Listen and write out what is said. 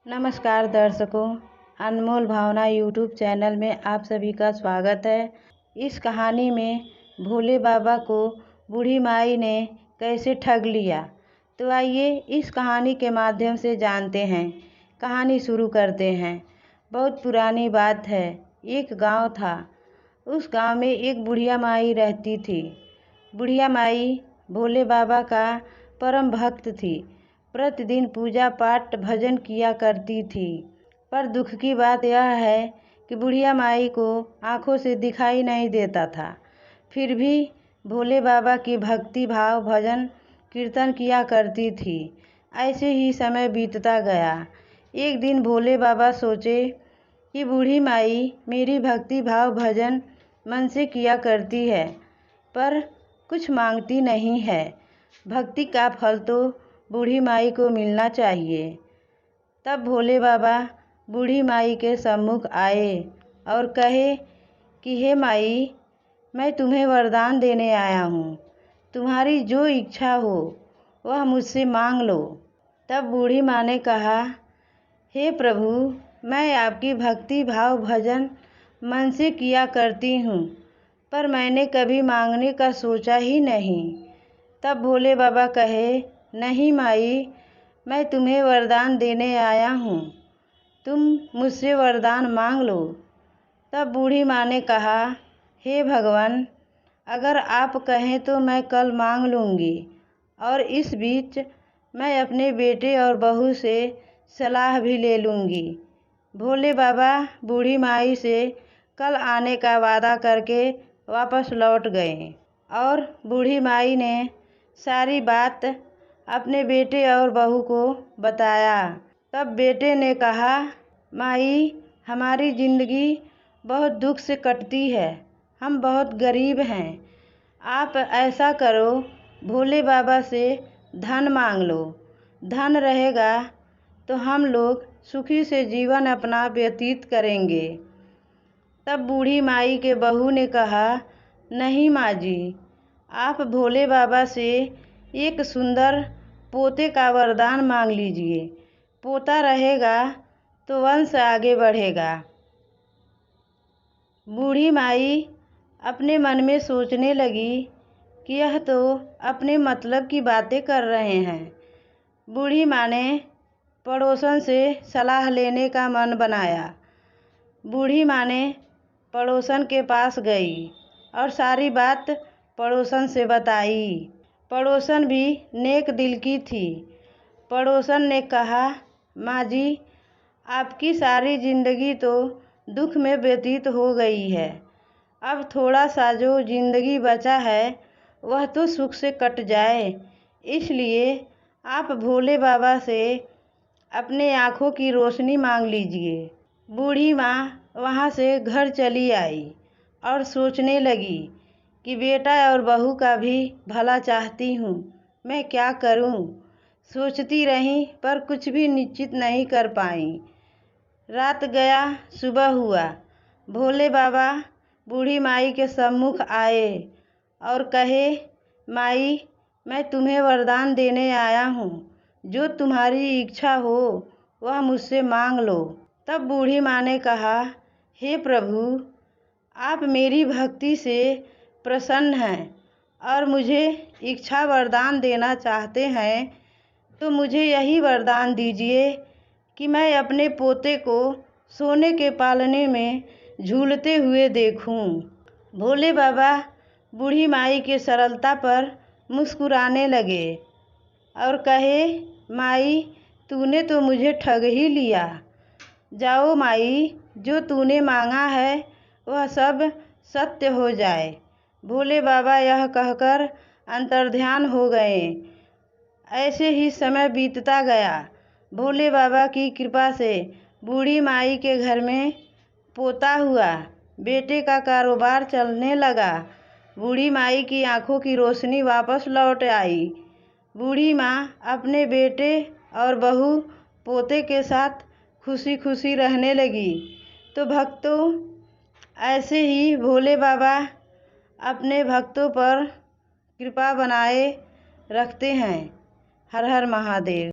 नमस्कार दर्शकों, अनमोल भावना YouTube channel में आप सभी का स्वागत है। इस कहानी में भोले बाबा को बूढ़ी माई ने कैसे ठग लिया, तो आइए इस कहानी के माध्यम से जानते हैं। कहानी शुरू करते हैं। बहुत पुरानी बात है। एक गांव था। उस गांव में एक बुढ़िया माई रहती थी। बुढ़िया माई भोले बाबा का परम भक्त थी। प्रतिदिन पूजा पाठ भजन किया करती थी। पर दुख की बात यह है कि बुढ़िया माई को आंखों से दिखाई नहीं देता था। फिर भी भोले बाबा की भक्ति भाव भजन कीर्तन किया करती थी। ऐसे ही समय बीतता गया। एक दिन भोले बाबा सोचे कि बूढ़ी माई मेरी भक्ति भाव भजन मन से किया करती है, पर कुछ मांगती नहीं है। भक्ति का फल तो बूढ़ी माई को मिलना चाहिए। तब भोले बाबा बूढ़ी माई के सम्मुख आए और कहे कि हे माई, मैं तुम्हें वरदान देने आया हूँ। तुम्हारी जो इच्छा हो वह मुझसे मांग लो। तब बूढ़ी माँ ने कहा, हे प्रभु, मैं आपकी भक्ति भाव भजन मन से किया करती हूँ, पर मैंने कभी मांगने का सोचा ही नहीं। तब भोले बाबा कहे, नहीं माई, मैं तुम्हें वरदान देने आया हूँ। तुम मुझसे वरदान मांग लो। तब बूढ़ी माँ ने कहा, हे भगवान, अगर आप कहें तो मैं कल मांग लूँगी, और इस बीच मैं अपने बेटे और बहू से सलाह भी ले लूँगी। भोले बाबा बूढ़ी माई से कल आने का वादा करके वापस लौट गए और बूढ़ी माई ने सारी बात अपने बेटे और बहू को बताया। तब बेटे ने कहा, माई, हमारी ज़िंदगी बहुत दुख से कटती है। हम बहुत गरीब हैं। आप ऐसा करो, भोले बाबा से धन मांग लो। धन रहेगा तो हम लोग सुखी से जीवन अपना व्यतीत करेंगे। तब बूढ़ी माई के बहू ने कहा, नहीं माँ जी, आप भोले बाबा से एक सुंदर पोते का वरदान मांग लीजिए। पोता रहेगा तो वंश आगे बढ़ेगा। बूढ़ी माई अपने मन में सोचने लगी कि यह तो अपने मतलब की बातें कर रहे हैं। बूढ़ी माँ ने पड़ोसन से सलाह लेने का मन बनाया। बूढ़ी माँ ने पड़ोसन के पास गई और सारी बात पड़ोसन से बताई। पड़ोसन भी नेक दिल की थी। पड़ोसन ने कहा, माँ जी, आपकी सारी ज़िंदगी तो दुख में व्यतीत हो गई है। अब थोड़ा सा जो ज़िंदगी बचा है वह तो सुख से कट जाए। इसलिए आप भोले बाबा से अपने आँखों की रोशनी मांग लीजिए। बूढ़ी माँ वहाँ से घर चली आई और सोचने लगी कि बेटा और बहू का भी भला चाहती हूँ, मैं क्या करूँ। सोचती रही पर कुछ भी निश्चित नहीं कर पाई। रात गया, सुबह हुआ। भोले बाबा बूढ़ी माई के सम्मुख आए और कहे, माई, मैं तुम्हें वरदान देने आया हूँ। जो तुम्हारी इच्छा हो वह मुझसे मांग लो। तब बूढ़ी माँ ने कहा, हे प्रभु, आप मेरी भक्ति से प्रसन्न हैं और मुझे इच्छा वरदान देना चाहते हैं, तो मुझे यही वरदान दीजिए कि मैं अपने पोते को सोने के पालने में झूलते हुए देखूं। भोले बाबा बूढ़ी माई के सरलता पर मुस्कुराने लगे और कहे, माई, तूने तो मुझे ठग ही लिया। जाओ माई, जो तूने मांगा है वह सब सत्य हो जाए। भोले बाबा यह कहकर अंतर्ध्यान हो गए। ऐसे ही समय बीतता गया। भोले बाबा की कृपा से बूढ़ी माई के घर में पोता हुआ। बेटे का कारोबार चलने लगा। बूढ़ी माई की आंखों की रोशनी वापस लौट आई। बूढ़ी माँ अपने बेटे और बहू पोते के साथ खुशी खुशी रहने लगी। तो भक्तों, ऐसे ही भोले बाबा अपने भक्तों पर कृपा बनाए रखते हैं। हर हर महादेव।